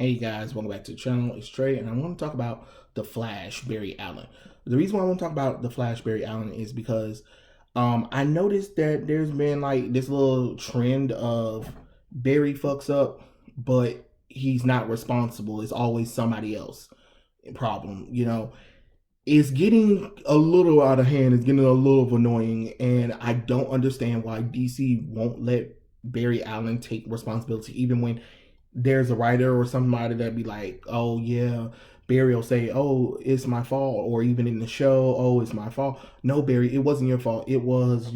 Hey guys, welcome back to the channel. It's Trey, and I want to talk about the Flash, Barry Allen. The reason why I want to talk about the Flash, Barry Allen is because I noticed that there's been like this little trend of Barry fucks up, but he's not responsible. It's always somebody else problem. It's getting a little out of hand. It's getting a little annoying, and I don't understand why DC won't let Barry Allen take responsibility, even when there's a writer or somebody that be like, oh yeah, Barry will say, oh, it's my fault, or even in the show, oh, it's my fault. No, Barry, it wasn't your fault. It was,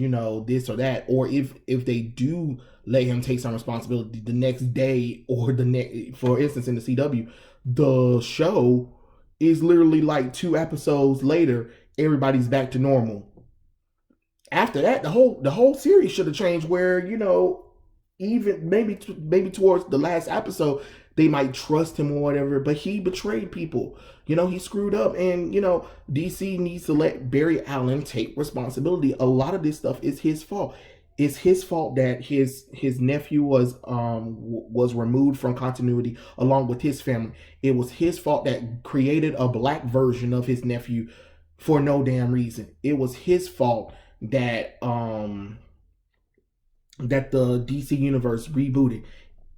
this or that. Or if they do let him take some responsibility the next day, or the next, for instance, in the CW, the show is literally like 2 episodes later, everybody's back to normal. After that, the whole series should have changed where, even maybe towards the last episode they might trust him or whatever, but he betrayed people. He screwed up, and DC needs to let Barry Allen take responsibility. A lot of this stuff is his fault. It's his fault that his nephew was removed from continuity along with his family. It was his fault that created a black version of his nephew for no damn reason. It was his fault that that the DC universe rebooted.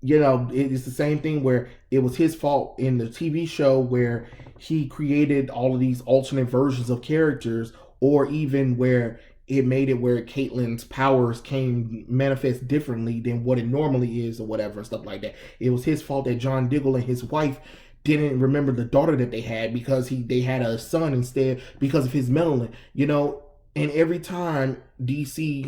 It's the same thing where it was his fault in the TV show where he created all of these alternate versions of characters, or even where it made it where Caitlyn's powers came manifest differently than what it normally is, or whatever, and stuff like that. It was his fault that John Diggle and his wife didn't remember the daughter that they had because they had a son instead because of his melanin. And every time DC,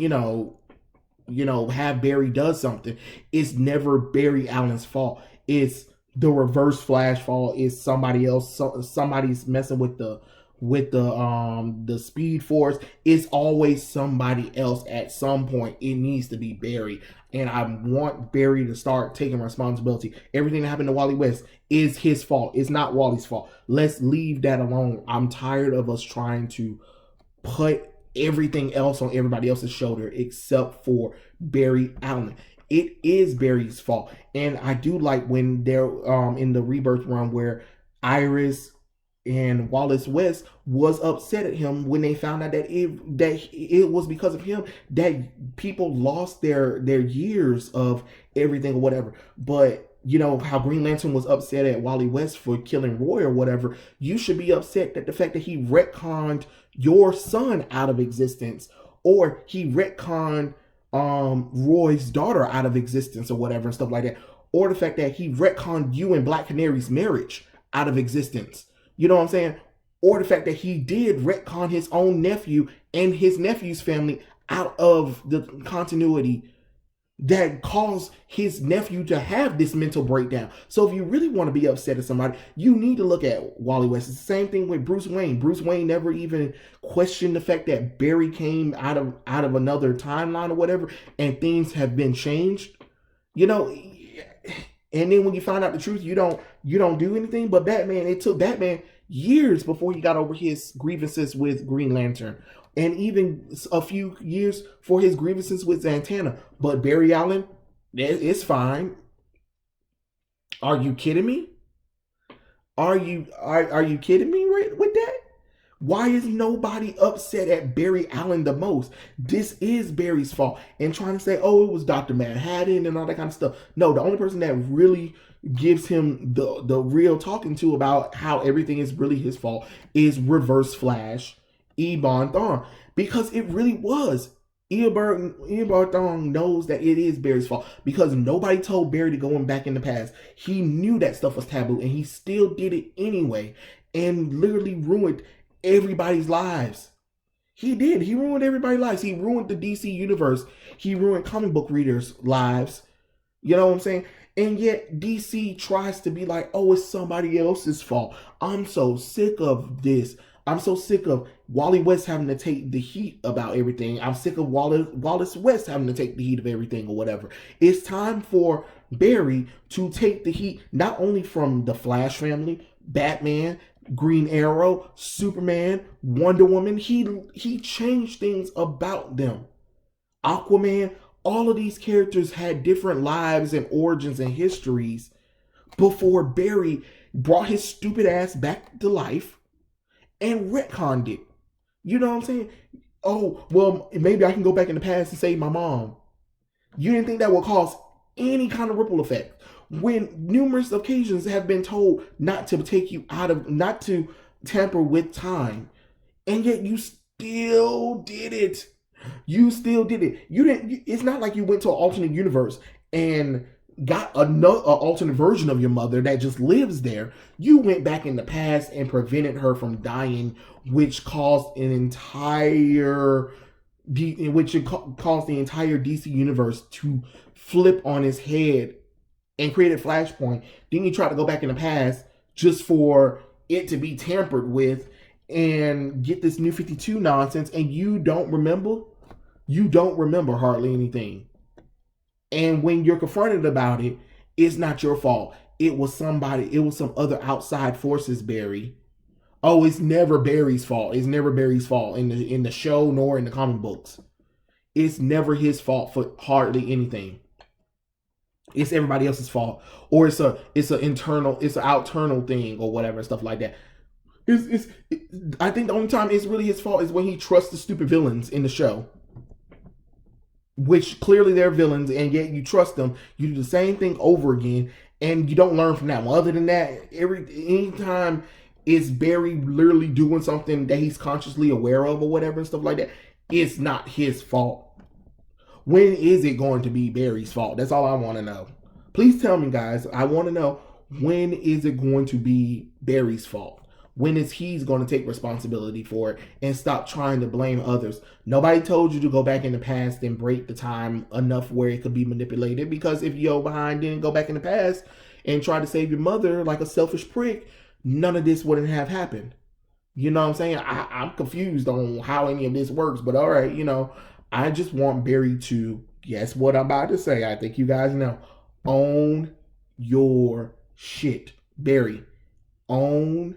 have Barry does something, it's never Barry Allen's fault. It's the Reverse Flash fault. It's somebody else. Somebody's messing with the Speed Force. It's always somebody else at some point. It needs to be Barry. And I want Barry to start taking responsibility. Everything that happened to Wally West is his fault. It's not Wally's fault. Let's leave that alone. I'm tired of us trying to put everything else on everybody else's shoulder except for Barry Allen. It is Barry's fault. And I do like when they're in the Rebirth run where Iris and Wallace West was upset at him when they found out that it was because of him that people lost their years of everything or whatever. But how Green Lantern was upset at Wally West for killing Roy or whatever, you should be upset at the fact that he retconned your son out of existence, or he retconned Roy's daughter out of existence or whatever and stuff like that, or the fact that he retconned you and Black Canary's marriage out of existence. You know what I'm saying? Or the fact that he did retcon his own nephew and his nephew's family out of the continuity that caused his nephew to have this mental breakdown. So if you really want to be upset at somebody, you need to look at Wally West. It's the same thing with Bruce Wayne. Bruce Wayne never even questioned the fact that Barry came out of another timeline or whatever, and things have been changed. And then when you find out the truth, you don't do anything. But Batman, it took Batman years before he got over his grievances with Green Lantern, and even a few years for his grievances with Zatanna. But Barry Allen, it's fine. Are you kidding me? Are you kidding me with that? Why is nobody upset at Barry Allen the most? This is Barry's fault. And trying to say, oh, it was Dr. Manhattan and all that kind of stuff. No, the only person that really gives him the real talking to about how everything is really his fault is Reverse Flash, Eobard Thawne. Because it really was. Eobard Thawne knows that it is Barry's fault because nobody told Barry to go back in the past. He knew that stuff was taboo, and he still did it anyway, and literally ruined everybody's lives. He did. He ruined everybody's lives. He ruined the DC universe. He ruined comic book readers' lives. You know what I'm saying? And yet DC tries to be like, oh, it's somebody else's fault. I'm so sick of this. I'm so sick of Wally West having to take the heat about everything. I'm sick of Wallace West having to take the heat of everything or whatever. It's time for Barry to take the heat, not only from the Flash family, Batman, Green Arrow, Superman, Wonder Woman. He changed things about them. Aquaman, all of these characters had different lives and origins and histories before Barry brought his stupid ass back to life and retconned it. You know what I'm saying? Oh, well, maybe I can go back in the past and save my mom. You didn't think that would cause any kind of ripple effect when numerous occasions have been told not to take you out of, not to tamper with time, and yet you still did it. You still did it. You didn't. It's not like you went to an alternate universe and got another alternate version of your mother that just lives there. You went back in the past and prevented her from dying, which caused an entire which caused the entire DC universe to flip on its head and created Flashpoint. Then you try to go back in the past just for it to be tampered with and get this New 52 nonsense, and you don't remember? You don't remember hardly anything. And when you're confronted about it, it's not your fault. It was somebody, it was some other outside forces, Barry. Oh, it's never Barry's fault. It's never Barry's fault in the show nor in the comic books. It's never his fault for hardly anything. It's everybody else's fault, or it's an internal thing or whatever, stuff like that. I think the only time it's really his fault is when he trusts the stupid villains in the show, which clearly they're villains, and yet you trust them. You do the same thing over again, and you don't learn from that one. Other than that, anytime it's Barry literally doing something that he's consciously aware of or whatever and stuff like that, it's not his fault. When is it going to be Barry's fault? That's all I want to know. Please tell me, guys. I want to know, when is it going to be Barry's fault? When is he's going to take responsibility for it and stop trying to blame others? Nobody told you to go back in the past and break the time enough where it could be manipulated, because if Yo behind didn't go back in the past and try to save your mother like a selfish prick, none of this wouldn't have happened. You know what I'm saying? I'm confused on how any of this works, but all right, I just want Barry to, guess what I'm about to say, I think you guys know, own your shit. Barry, own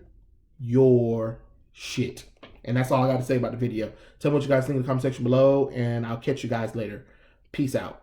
your shit. And that's all I got to say about the video. Tell me what you guys think in the comment section below, and I'll catch you guys later. Peace out.